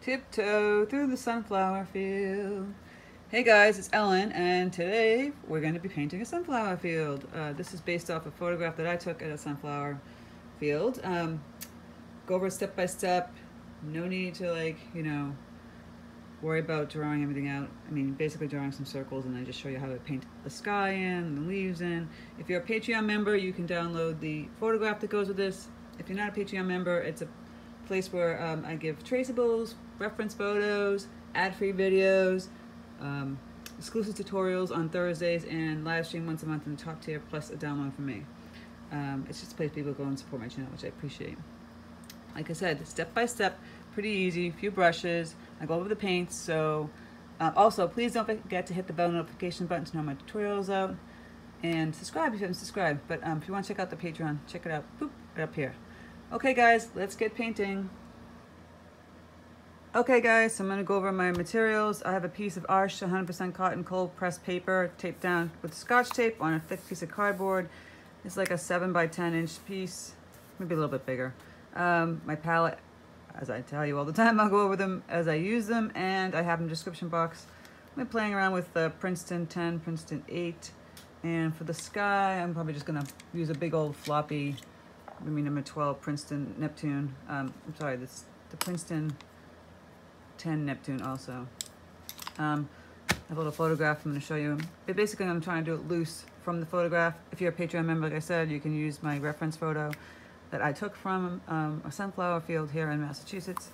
Tiptoe through the sunflower field. Hey guys, it's Ellen, and today we're going to be painting a sunflower field. This is based off a photograph that I took at a sunflower field. Go over step by step. No need to worry about drawing everything out. I mean, basically drawing some circles and then just show you how to paint the sky in, the leaves in. If you're a Patreon member, you can download the photograph that goes with this. If you're not a Patreon member, it's a place where I give traceables, reference photos, ad-free videos, exclusive tutorials on Thursdays, and live stream once a month in the top tier, plus a download from me. It's just a place people go and support my channel, which I appreciate. Like I said, step by step, pretty easy, few brushes. I go over the paints, so also please don't forget to hit the bell notification button to know my tutorials out, and subscribe if you haven't subscribed. But if you want to check out the Patreon, check it out, boop, right up here. Okay guys, let's get painting. Okay guys, so I'm going to go over my materials. I have a piece of Arch 100% cotton cold pressed paper taped down with Scotch tape on a thick piece of cardboard. It's like a 7 by 10 inch piece, maybe a little bit bigger. My palette, as I tell you all the time, I'll go over them as I use them, and I have in the description box. I've been playing around with Princeton 10, Princeton 8, and for the sky, I'm probably just going to use a big old floppy number 12 Princeton Neptune. I'm sorry, this the Princeton 10 Neptune also. I have a little photograph I'm going to show you. But basically, I'm trying to do it loose from the photograph. If you're a Patreon member, like I said, you can use my reference photo that I took from a sunflower field here in Massachusetts,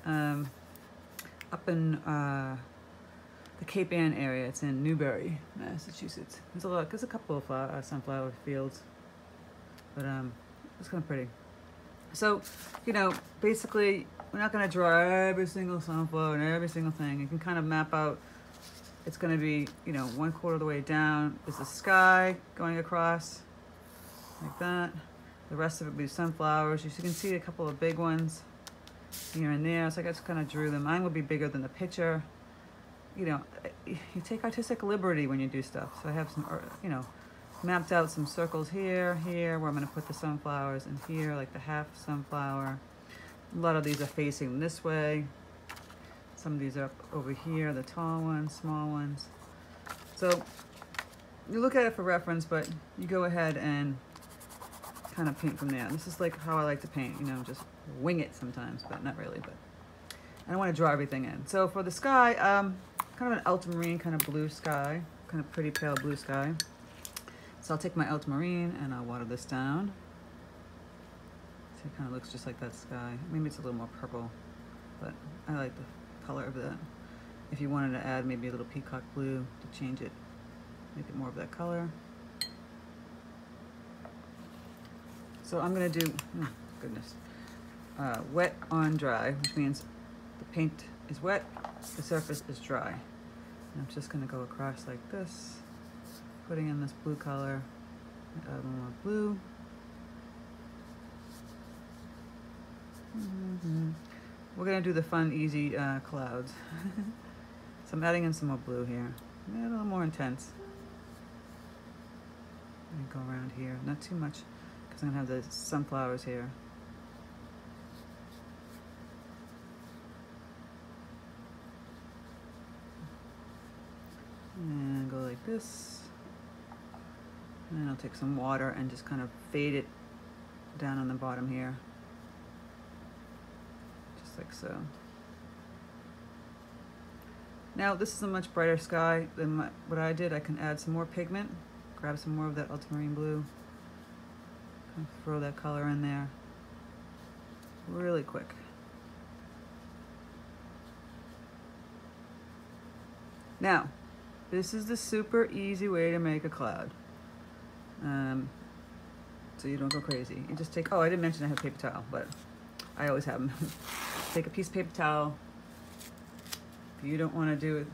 up in the Cape Ann area. It's in Newbury, Massachusetts. There's a couple of sunflower fields, but it's kind of pretty. So, basically, we're not going to draw every single sunflower and every single thing. You can kind of map out. It's going to be, 1/4 of the way down is the sky going across, like that. The rest of it will be sunflowers. You can see a couple of big ones here and there. So I just kind of drew them. Mine will be bigger than the picture. You take artistic liberty when you do stuff. So I have some, mapped out some circles here, where I'm going to put the sunflowers, and here, like the half sunflower. A lot of these are facing this way. Some of these are up over here, the tall ones, small ones. So you look at it for reference, but you go ahead and kind of paint from there. This is like how I like to paint, just wing it sometimes, but not really. But I don't want to draw everything in. So for the sky, kind of an ultramarine, kind of blue sky, kind of pretty pale blue sky. So I'll take my ultramarine and I'll water this down. So it kind of looks just like that sky. Maybe it's a little more purple, but I like the color of that. If you wanted to add maybe a little peacock blue to change it, make it more of that color. So I'm gonna do, wet on dry, which means the paint is wet, the surface is dry. And I'm just gonna go across like this, putting in this blue color, add a little more blue. We're gonna do the fun, easy clouds. So I'm adding in some more blue here, a little more intense. And go around here, not too much, because I'm gonna have the sunflowers here. And go like this. And then I'll take some water and just kind of fade it down on the bottom here. Just like so. Now this is a much brighter sky than what I did. I can add some more pigment, grab some more of that ultramarine blue, kind of throw that color in there really quick. Now, this is the super easy way to make a cloud. So you don't go crazy. You just take, oh, I didn't mention I have paper towel, but I always have them. Take a piece of paper towel. If you don't want to do it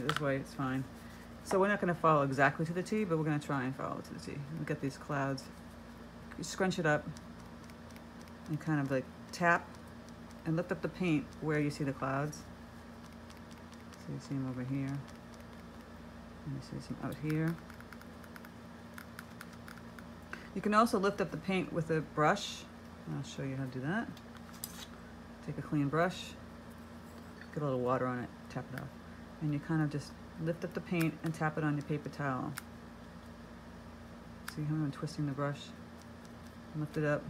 this way, it's fine. So we're not going to follow exactly to the T, but we're going to try and follow to the T. We'll get these clouds. You scrunch it up and kind of like tap and lift up the paint where you see the clouds. So you see them over here. And you see some out here. You can also lift up the paint with a brush. I'll show you how to do that. Take a clean brush Get a little water on it, tap it off. And you kind of just lift up the paint and tap it on your paper towel. See how I'm twisting the brush? Lift it up.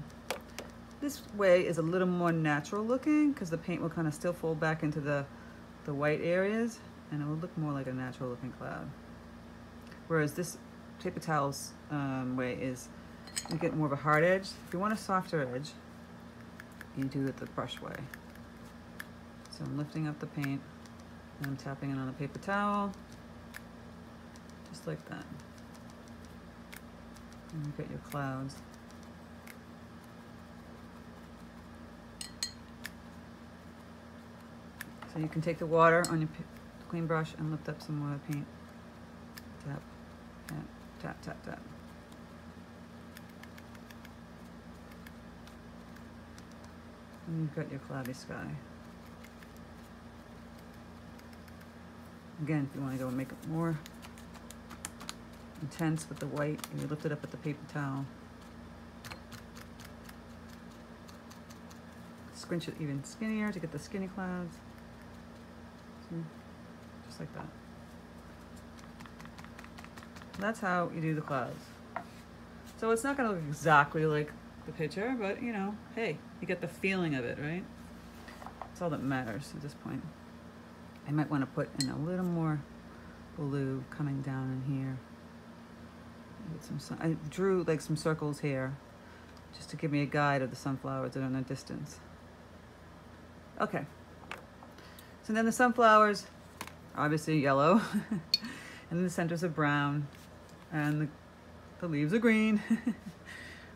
This way is a little more natural looking because the paint will kind of still fold back into the white areas and it will look more like a natural looking cloud. Whereas this paper towel's way is you get more of a hard edge. If you want a softer edge, you do it the brush way. So I'm lifting up the paint and I'm tapping it on the paper towel, just like that. And you get your clouds. So you can take the water on your clean brush and lift up some more paint. Tap, tap, tap, tap, tap. And you've got your cloudy sky. Again, if you want to go and make it more intense with the white, you lift it up with the paper towel. Squinch it even skinnier to get the skinny clouds. See? Just like that. That's how you do the clouds. So it's not going to look exactly like the picture, but you know, hey, you get the feeling of it, right? That's all that matters at this point. I might want to put in a little more blue coming down in here. Get some I drew like some circles here just to give me a guide of the sunflowers that are in the distance. Okay, so then the sunflowers are obviously yellow and the centers are brown and the leaves are green.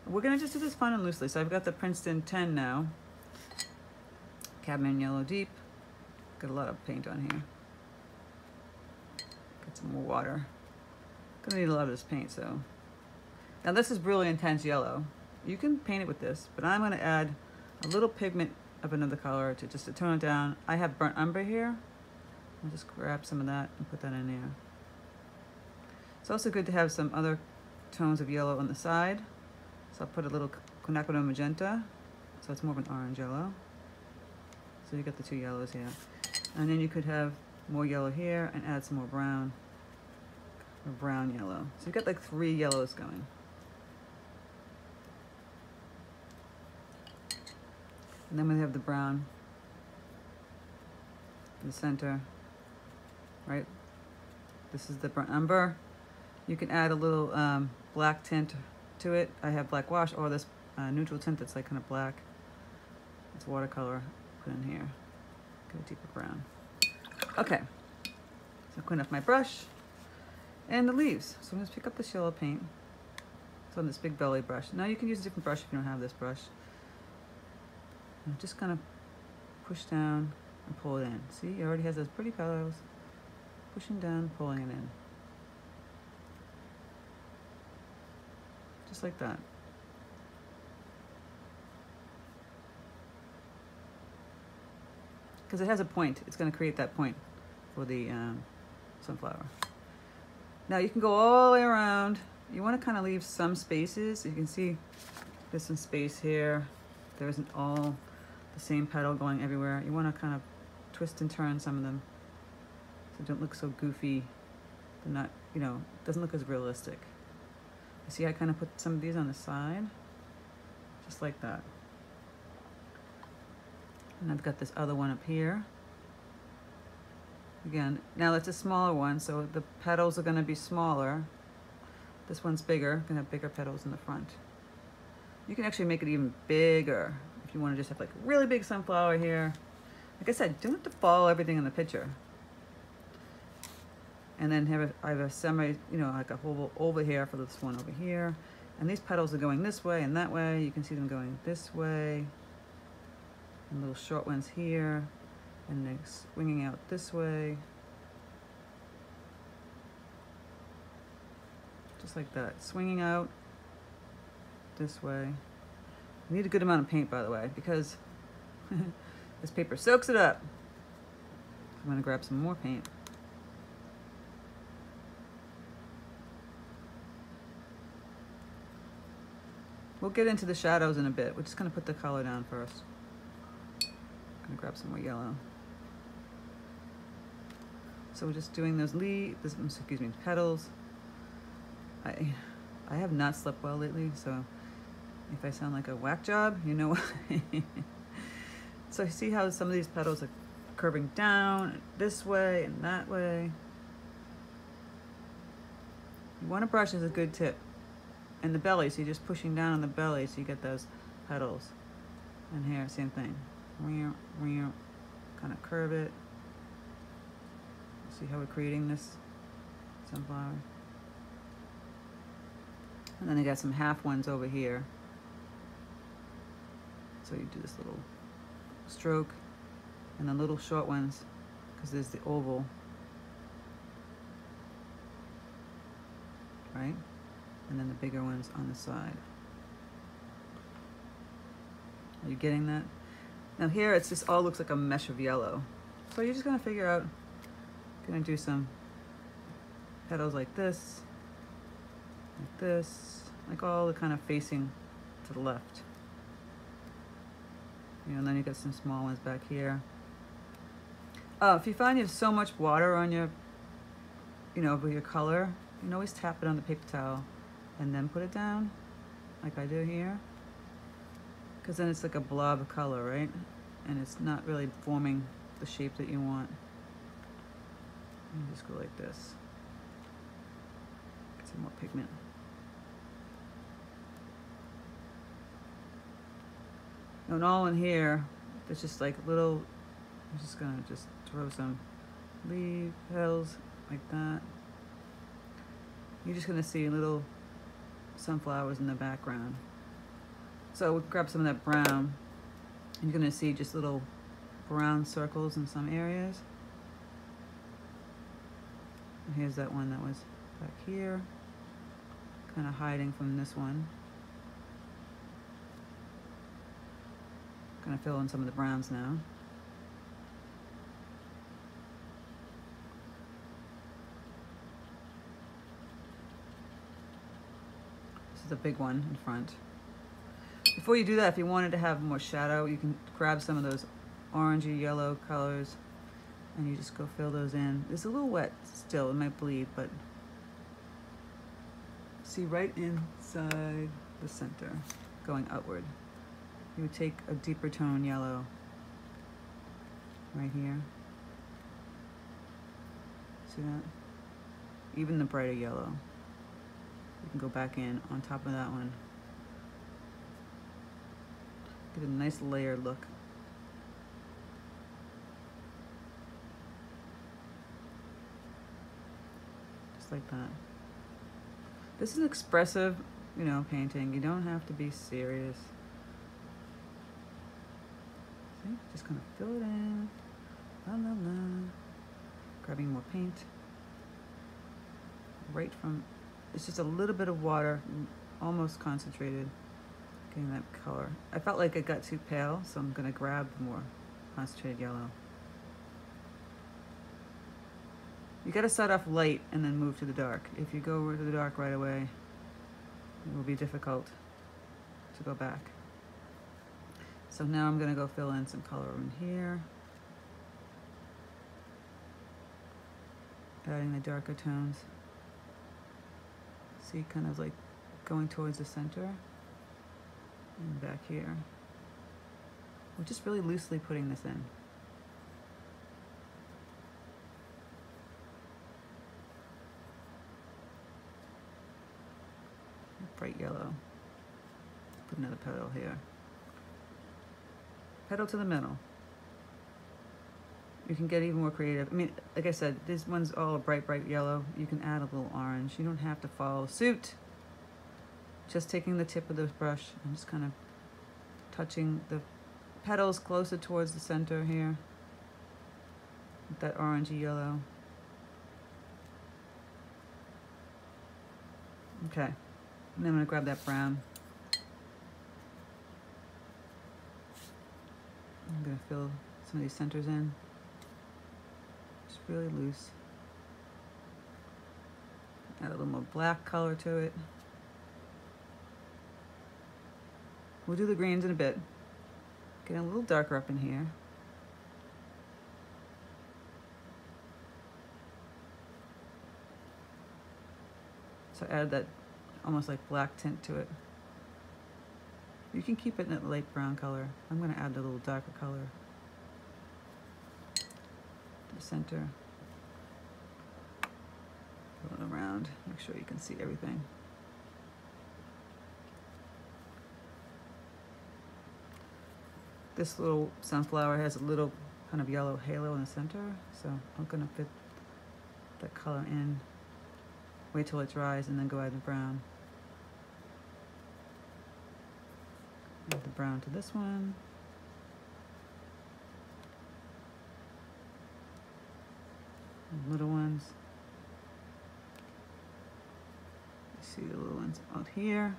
We're gonna just do this fun and loosely. So I've got the Princeton 10 now, cadmium yellow deep. Got a lot of paint on here. Get some more water. Gonna need a lot of this paint, so. Now this is really intense yellow. You can paint it with this, but I'm gonna add a little pigment of another color to just to tone it down. I have burnt umber here. I'll just grab some of that and put that in there. It's also good to have some other tones of yellow on the side. So I'll put a little quinachradone magenta, so it's more of an orange yellow. So you get the two yellows here. And then you could have more yellow here and add some more brown, or brown yellow. So you've got like 3 yellows going. And then we have the brown in the center, right? This is the burnt umber. You can add a little black tint to it. I have black gouache or this neutral tint that's like kind of black. It's watercolor. Put in here. Go deeper brown. Okay. So clean up my brush and the leaves. So I'm going to pick up this yellow paint. It's on this big belly brush. Now you can use a different brush if you don't have this brush. And just kind of push down and pull it in. See, it already has those pretty petals. Pushing down, pulling it in. Just like that. Because it has a point. It's going to create that point for the sunflower. Now you can go all the way around. You want to kind of leave some spaces. You can see there's some space here. There isn't all the same petal going everywhere. You want to kind of twist and turn some of them so they don't look so goofy. They're not, you know, it doesn't look as realistic. You see I kind of put some of these on the side, just like that. And I've got this other one up here. Again, now that's a smaller one, so the petals are going to be smaller. This one's bigger, going to have bigger petals in the front. You can actually make it even bigger if you want to just have like a really big sunflower here. Like I said, don't have to follow everything in the picture. And then I have a semi, you know, like a whole over here for this one over here. And these petals are going this way and that way. You can see them going this way. And little short ones here, and they're swinging out this way. Just like that, swinging out this way. You need a good amount of paint, by the way, because this paper soaks it up. I'm gonna grab some more paint. We'll get into the shadows in a bit. We're just gonna put the color down first. Grab some more yellow. So we're just doing those petals. I have not slept well lately, so if I sound like a whack job, you know why. So you see how some of these petals are curving down this way and that way. You want a brush is a good tip. And the belly, so you're just pushing down on the belly so you get those petals. And here, same thing. Kind of curve it. See how we're creating this sunflower? And then I got some half ones over here. So you do this little stroke, and then little short ones, because there's the oval, right? And then the bigger ones on the side. Are you getting that? Now here it's just all looks like a mesh of yellow. So you're just gonna figure out, gonna do some petals like this, like all the kind of facing to the left. You know, and then you got some small ones back here. If you find you have so much water on your, over your color, you can always tap it on the paper towel and then put it down, like I do here. Because then it's like a blob of color, right? And it's not really forming the shape that you want. And just go like this. Get some more pigment. And all in here, there's just like little, I'm just gonna just throw some leaf petals like that. You're just gonna see little sunflowers in the background. So we'll grab some of that brown. You're gonna see just little brown circles in some areas. And here's that one that was back here, kind of hiding from this one. Gonna fill in some of the browns now. This is a big one in front. Before you do that, if you wanted to have more shadow, you can grab some of those orangey yellow colors and you just go fill those in. It's a little wet still, it might bleed, but see right inside the center, going outward. You would take a deeper tone yellow right here. See that? Even the brighter yellow. You can go back in on top of that one. Get a nice layered look. Just like that. This is expressive, painting. You don't have to be serious. See? Just gonna fill it in. La la la. Grabbing more paint. Right from, it's just a little bit of water, almost concentrated. Getting that color. I felt like it got too pale, so I'm gonna grab more concentrated yellow. You gotta start off light and then move to the dark. If you go over to the dark right away, it will be difficult to go back. So now I'm gonna go fill in some color in here. Adding the darker tones. See, kind of like going towards the center. And back here. We're just really loosely putting this in. Bright yellow. Put another petal here. Petal to the middle. You can get even more creative. I mean, like I said, this one's all a bright, bright yellow. You can add a little orange. You don't have to follow suit. Just taking the tip of the brush and just kind of touching the petals closer towards the center here with that orangey yellow. Okay, and then I'm gonna grab that brown. I'm gonna fill some of these centers in. Just really loose. Add a little more black color to it. We'll do the greens in a bit. Getting a little darker up in here. A little So I added that almost like black tint to it. You can keep it in that light brown color. I'm going to add a little darker color to the center. Pull it around, make sure you can see everything. This little sunflower has a little kind of yellow halo in the center, so I'm going to fit that color in. Wait till it dries and then go add the brown. Add the brown to this one. And little ones. You see the little ones out here.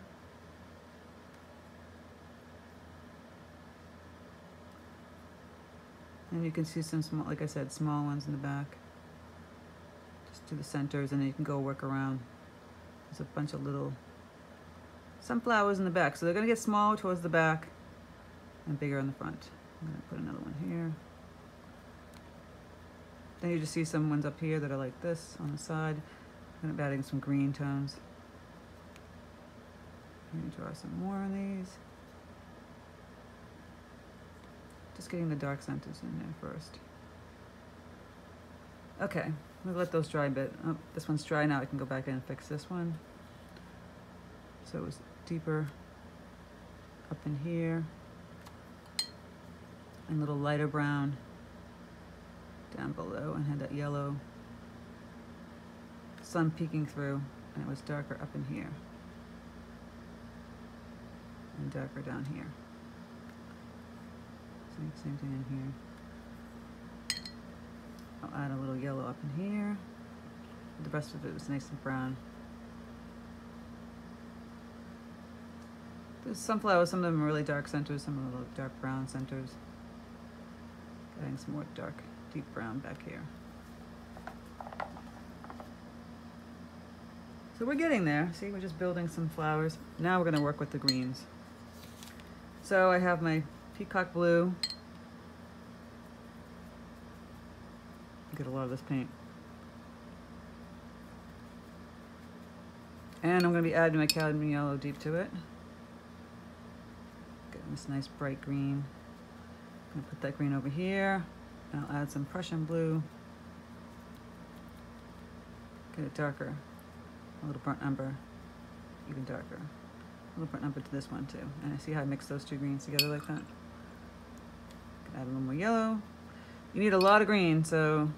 And you can see some small, like I said, small ones in the back. Just to the centers, and then you can go work around. There's a bunch of little sunflowers in the back, so they're gonna get smaller towards the back and bigger in the front. I'm gonna put another one here. Then you just see some ones up here that are like this on the side. I'm gonna be adding some green tones. I'm gonna draw some more on these. Just getting the dark centers in there first. Okay, I'm gonna let those dry a bit. Oh, this one's dry now. I can go back in and fix this one. So it was deeper up in here, and a little lighter brown down below, and had that yellow sun peeking through, and it was darker up in here and darker down here. Same thing in here. I'll add a little yellow up in here. The rest of it was nice and brown. There's sunflowers, some of them are really dark centers, some are little dark brown centers. Adding some more dark, deep brown back here. So we're getting there. See, we're just building some flowers. Now we're gonna work with the greens. So I have my peacock blue. Get a lot of this paint. And I'm going to be adding my cadmium yellow deep to it. Getting this nice bright green. I'm going to put that green over here. And I'll add some Prussian blue. Get it darker. A little burnt umber. Even darker. A little burnt umber to this one too. And I see how I mix those two greens together like that. Add a little more yellow. You need a lot of green, so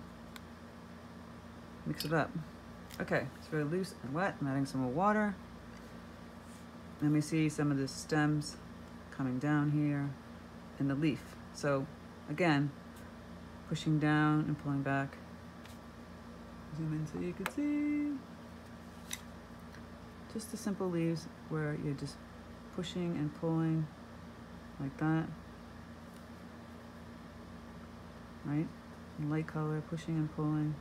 mix it up. Okay, it's very loose and wet. I'm adding some more water. Let me see some of the stems coming down here and the leaf. So again, pushing down and pulling back. Zoom in so you can see. Just the simple leaves where you're just pushing and pulling like that. Right? Light color, pushing and pulling.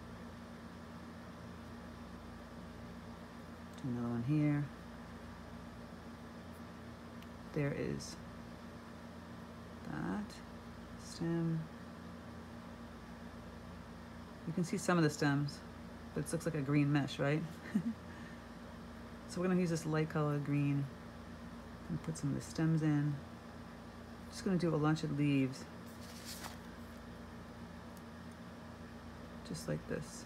Do another one here. There is that stem. You can see some of the stems, but it looks like a green mesh, right? So we're gonna use this light colored green and put some of the stems in. Just gonna do a bunch of leaves. Just like this.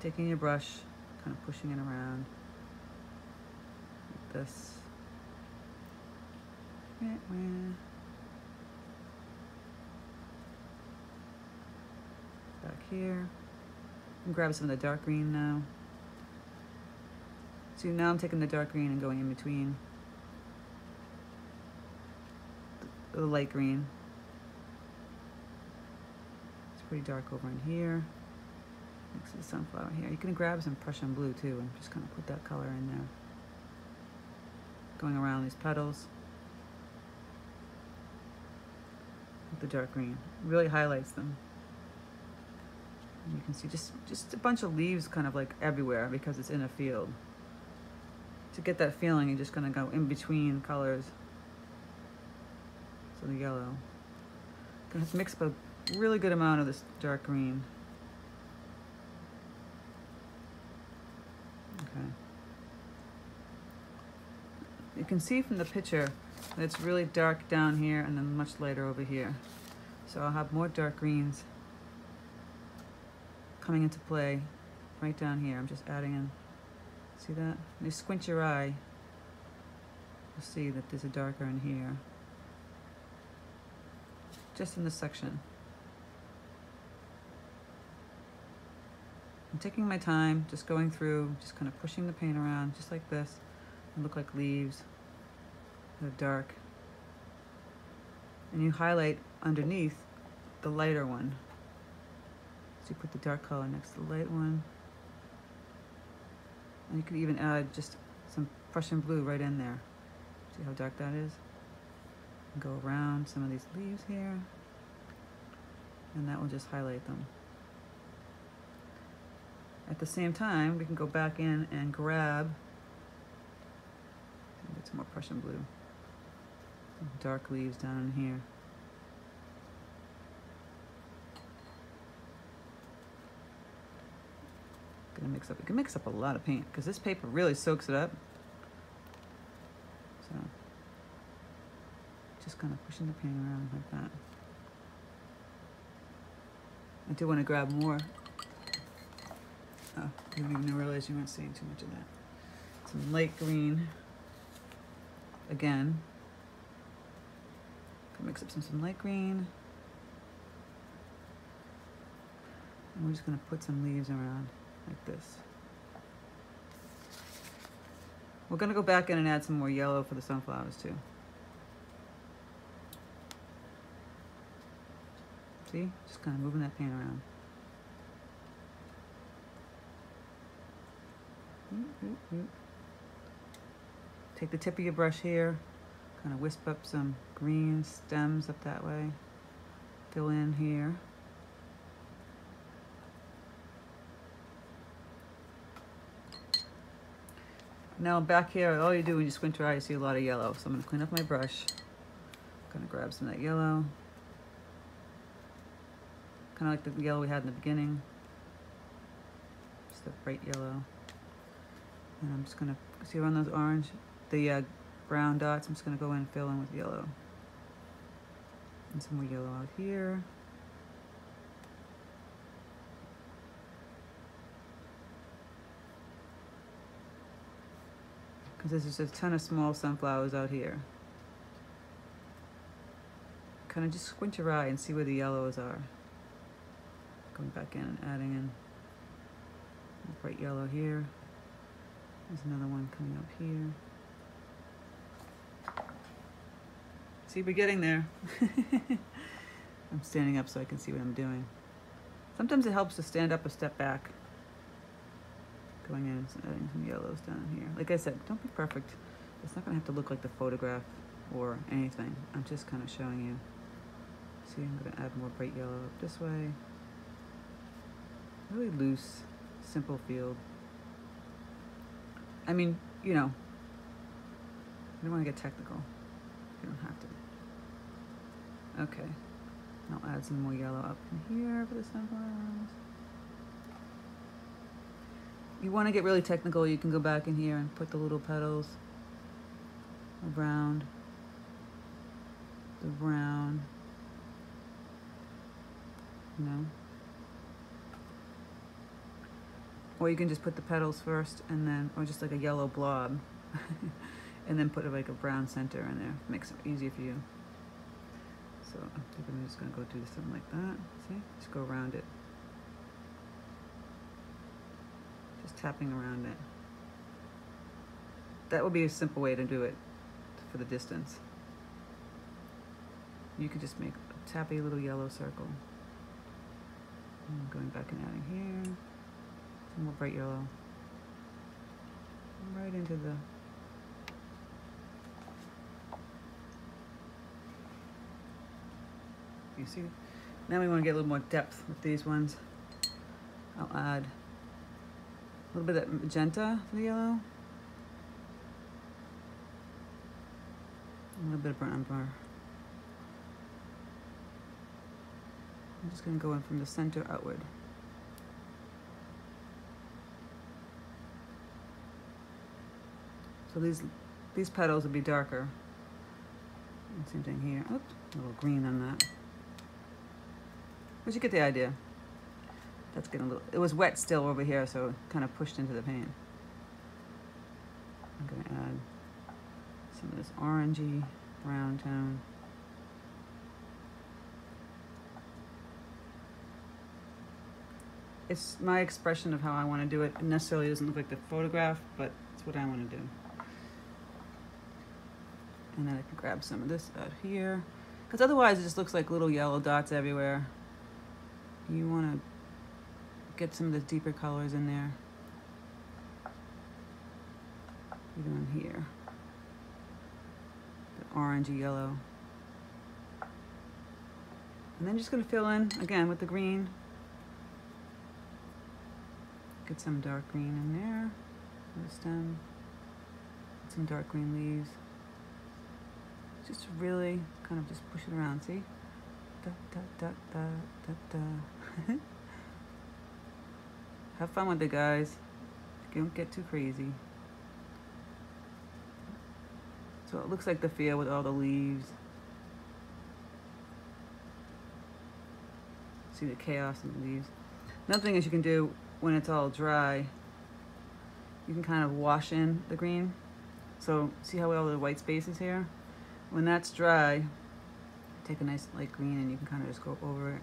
Taking your brush, kind of pushing it around like this. Back here. And grab some of the dark green now. So now I'm taking the dark green and going in between the light green. Pretty dark over in here, next to the sunflower here. You can grab some Prussian blue too and just kind of put that color in there. Going around these petals with the dark green. It really highlights them. And you can see just a bunch of leaves kind of like everywhere because it's in a field. To get that feeling, you're just gonna go in between colors. So the yellow. Gonna have to mix up a really good amount of this dark green. You can see from the picture that it's really dark down here and then much lighter over here. So I'll have more dark greens coming into play right down here. I'm just adding in, see that? When you squint your eye, you'll see that there's a darker in here. Just in this section. I'm taking my time, just going through, just kind of pushing the paint around, just like this. They look like leaves. They're dark. And you highlight underneath the lighter one. So you put the dark color next to the light one. And you could even add just some Prussian blue right in there. See how dark that is? And go around some of these leaves here. And that will just highlight them. At the same time, we can go back in and grab, get some more Prussian blue, some dark leaves down in here. Gonna mix up, you can mix up a lot of paint because this paper really soaks it up. So, just kind of pushing the paint around like that. I do want to grab more. Oh, you don't even realize you weren't seeing too much of that. Some light green. Again. Mix up some light green. And we're just going to put some leaves around like this. We're going to go back in and add some more yellow for the sunflowers too. See? Just kind of moving that paint around. Take the tip of your brush here, kind of wisp up some green stems up that way. Fill in here. Now back here, all you do when you squint your eye, you see a lot of yellow. So I'm going to clean up my brush. I'm going to grab some of that yellow. Kind of like the yellow we had in the beginning. Just a bright yellow. And I'm just going to, see around those orange, the brown dots, I'm just going to go in and fill in with yellow. And some more yellow out here. Because there's just a ton of small sunflowers out here. Kind of just squint your eye and see where the yellows are. Going back in and adding in bright yellow here. There's another one coming up here. See, we're getting there. I'm standing up so I can see what I'm doing. Sometimes it helps to stand up a step back. Going in and adding some yellows down here. Like I said, don't be perfect. It's not gonna have to look like the photograph or anything. I'm just kind of showing you. See, I'm gonna add more bright yellow up this way. Really loose, simple field. I mean, you know, you don't want to get technical. You don't have to. Okay. I'll add some more yellow up in here for the sunflowers. You want to get really technical, you can go back in here and put the little petals around the brown, you know. Or you can just put the petals first and then, or just like a yellow blob, and then put like a brown center in there. Makes it easier for you. So I think I'm just gonna go do something like that. See, just go around it. Just tapping around it. That would be a simple way to do it for the distance. You could just make a tappy little yellow circle. And going back and adding here. Some more bright yellow. Right into the you see? Now we want to get a little more depth with these ones. I'll add a little bit of that magenta to the yellow. A little bit of brown umber. I'm just going to go in from the center outward. So these petals would be darker. And same thing here. Oops, a little green on that. But you get the idea. That's getting a little, it was wet still over here, so it kind of pushed into the paint. I'm gonna add some of this orangey brown tone. It's my expression of how I want to do it. It necessarily doesn't look like the photograph, but it's what I want to do. And then I can grab some of this out here, because otherwise it just looks like little yellow dots everywhere. You want to get some of the deeper colors in there. Even on here. The orangey yellow. And then just going to fill in, again, with the green. Get some dark green in there for the stem. Get some dark green leaves. Just really kind of just push it around, see? Da, da, da, da, da, da. Have fun with it, guys. Don't get too crazy. So it looks like the field with all the leaves. See the chaos in the leaves. Another thing is you can do when it's all dry, you can kind of wash in the green. So see how all the white space is here? When that's dry, take a nice light green and you can kind of just go over it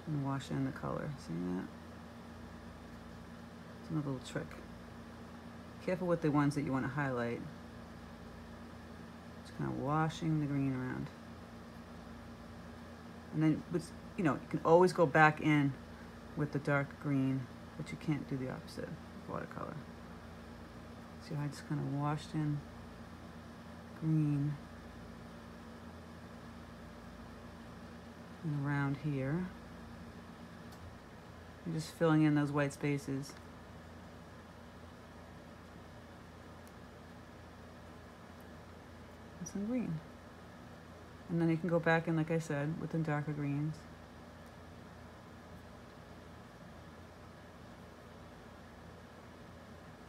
and wash in the color. See that? It's another little trick. Careful with the ones that you want to highlight. Just kind of washing the green around. And then, you know, you can always go back in with the dark green, but you can't do the opposite with watercolor. See how I just kind of washed in green and around here. You're just filling in those white spaces. And some green. And then you can go back in, like I said, with the darker greens.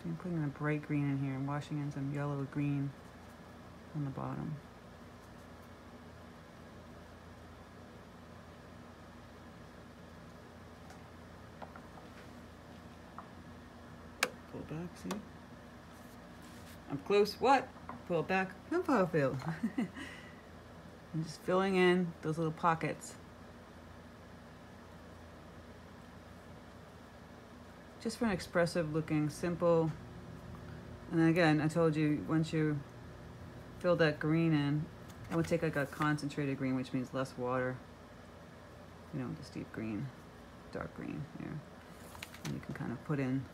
So I'm putting a bright green in here and washing in some yellow green on the bottom. Pull back, see? I'm close. What? Pull it back. Sunflower field. I'm just filling in those little pockets. Just for an expressive looking, simple. And then again, I told you, once you fill that green in, I would take like a concentrated green, which means less water. You know, just deep green, dark green here. And you can kind of put in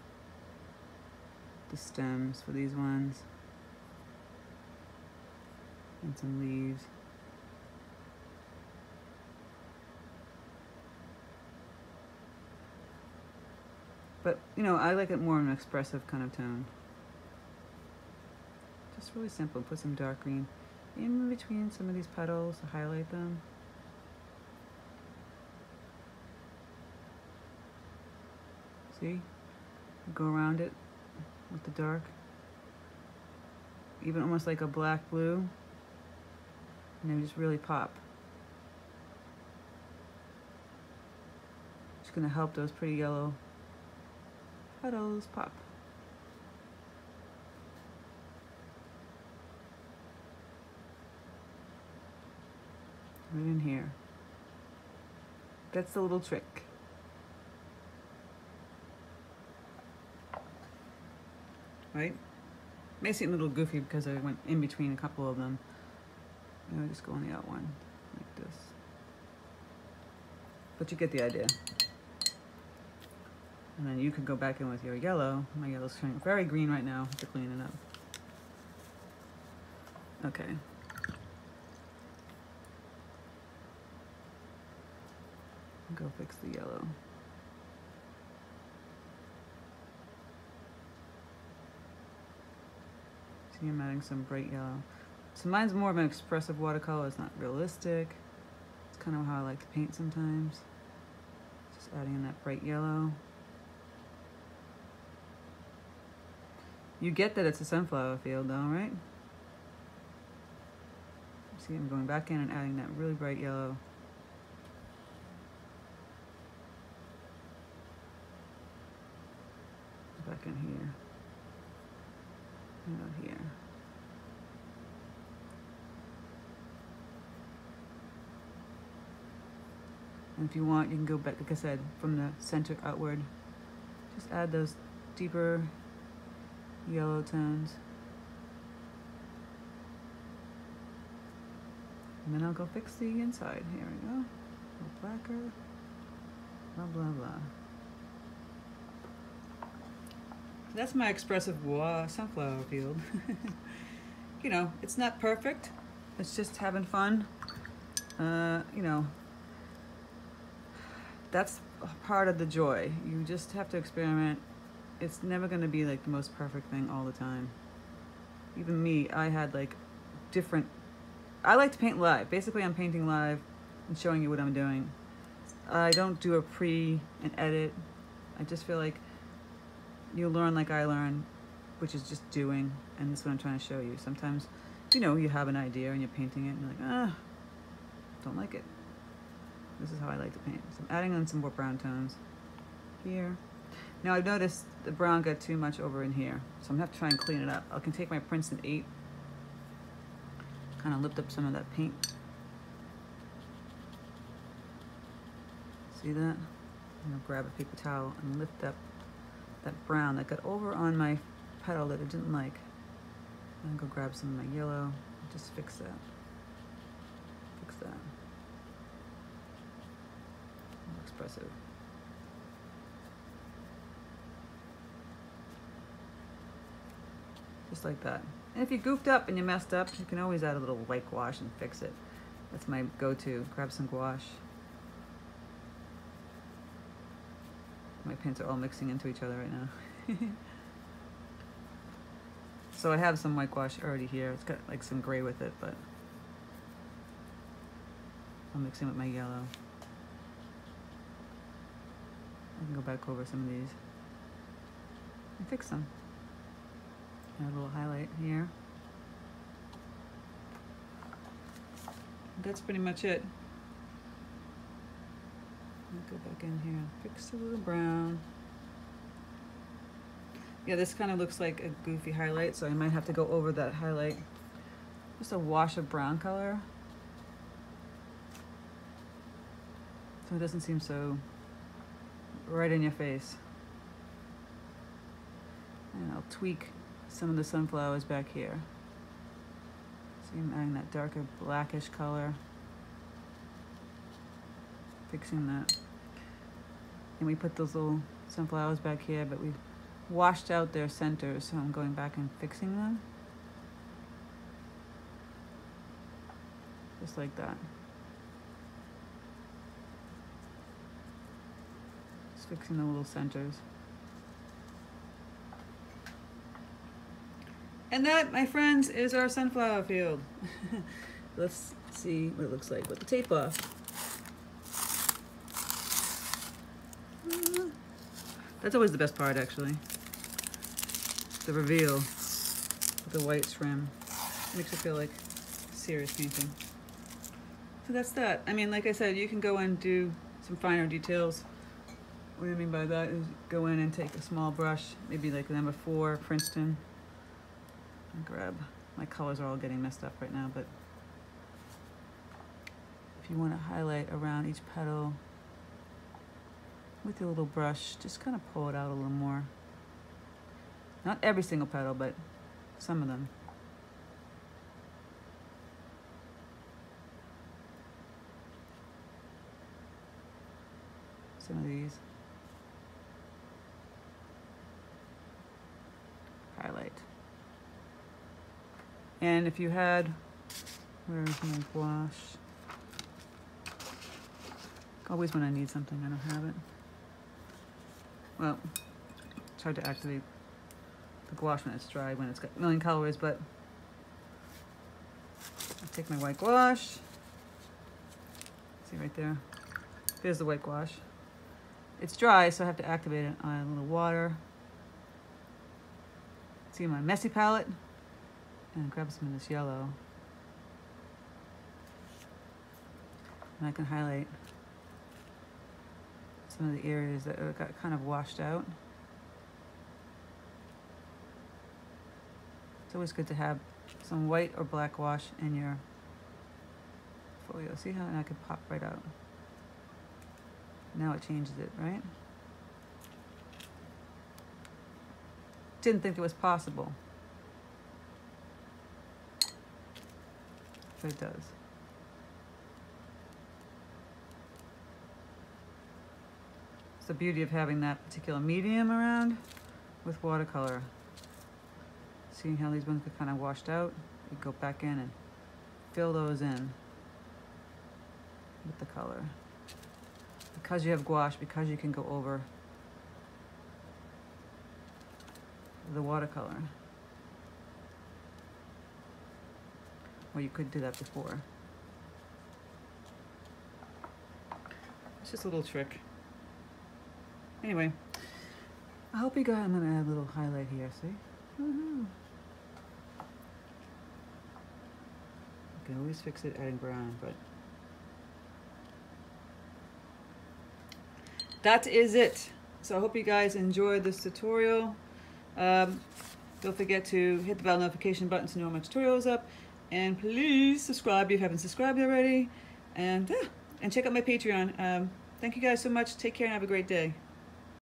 the stems for these ones. And some leaves. But, you know, I like it more in an expressive kind of tone. Just really simple. Put some dark green in between some of these petals to highlight them. See? Go around it with the dark. Even almost like a black blue. And they just really pop. Just gonna help those pretty yellow petals pop. Right in here. That's the little trick. Right? May seem a little goofy because I went in between a couple of them. I just go on the out one like this. But you get the idea. And then you could go back in with your yellow. My yellow's turning very green right now to clean it up. Okay. Go fix the yellow. See, I'm adding some bright yellow. So mine's more of an expressive watercolor. It's not realistic. It's kind of how I like to paint sometimes. Just adding in that bright yellow. You get that it's a sunflower field though, right? See, I'm going back in and adding that really bright yellow. Back in here. And out here. And if you want, you can go back, like I said, from the center outward. Just add those deeper yellow tones. And then I'll go fix the inside. Here we go. A little blacker. Blah, blah, blah. That's my expressive sunflower field. You know, it's not perfect. It's just having fun. You know, that's part of the joy. You just have to experiment. It's never going to be like the most perfect thing all the time. Even me, I had like different... I like to paint live. Basically, I'm painting live and showing you what I'm doing. I don't do a pre and edit. I just feel like you learn like I learn, which is just doing, and that's what I'm trying to show you. Sometimes, you know, you have an idea and you're painting it and you're like, ah, don't like it. This is how I like to paint. So I'm adding on some more brown tones here. Now I've noticed the brown got too much over in here, so I'm gonna have to try and clean it up. I can take my Princeton 8, kind of lift up some of that paint. See that? I'm gonna grab a paper towel and lift up that brown that got over on my petal that I didn't like. I'm gonna go grab some of my yellow and just fix that. Fix that. More expressive. Just like that. And if you goofed up and you messed up, you can always add a little white gouache and fix it. That's my go-to. Grab some gouache. My paints are all mixing into each other right now. So I have some white gouache already here. It's got like some gray with it, but I'm mixing with my yellow. I can go back over some of these and fix them. Add a little highlight here. That's pretty much it. Go back in here, fix a little brown. Yeah, this kind of looks like a goofy highlight, so I might have to go over that highlight. Just a wash of brown color, so it doesn't seem so right in your face. And I'll tweak some of the sunflowers back here. See, I'm adding that darker blackish color. Fixing that. And we put those little sunflowers back here, but we washed out their centers, so I'm going back and fixing them. Just like that. Just fixing the little centers. And that, my friends, is our sunflower field. Let's see what it looks like with the tape off. That's always the best part, actually. The reveal with the white trim. Makes it feel like serious painting. So that's that. I mean, like I said, you can go and do some finer details. What I mean by that is go in and take a small brush, maybe like the number 4 Princeton, and grab. My colors are all getting messed up right now, but if you want to highlight around each petal with your little brush, just kind of pull it out a little more. Not every single petal, but some of them. Some of these. Highlight. And if you had, where's my gouache? Always when I need something, I don't have it. Well, it's hard to activate the gouache when it's dry, when it's got a million colors, but I'll take my white gouache. See right there? There's the white gouache. It's dry, so I have to activate it on a little water. See my messy palette, and grab some of this yellow. And I can highlight some of the areas that got kind of washed out. It's always good to have some white or black wash in your folio. See how I could pop right out. Now it changes it, right? Didn't think it was possible, but it does. It's the beauty of having that particular medium around with watercolor. Seeing how these ones get kind of washed out, you go back in and fill those in with the color. Because you have gouache, because you can go over the watercolor. Well, you could do that before. It's just a little trick. Anyway, I hope you got, I'm gonna add a little highlight here, see? Woohoo! You can always fix it adding brown, but that is it. So I hope you guys enjoyed this tutorial. Don't forget to hit the bell notification button to know when my tutorial is up, and please subscribe if you haven't subscribed already, and check out my Patreon. Thank you guys so much. Take care and have a great day.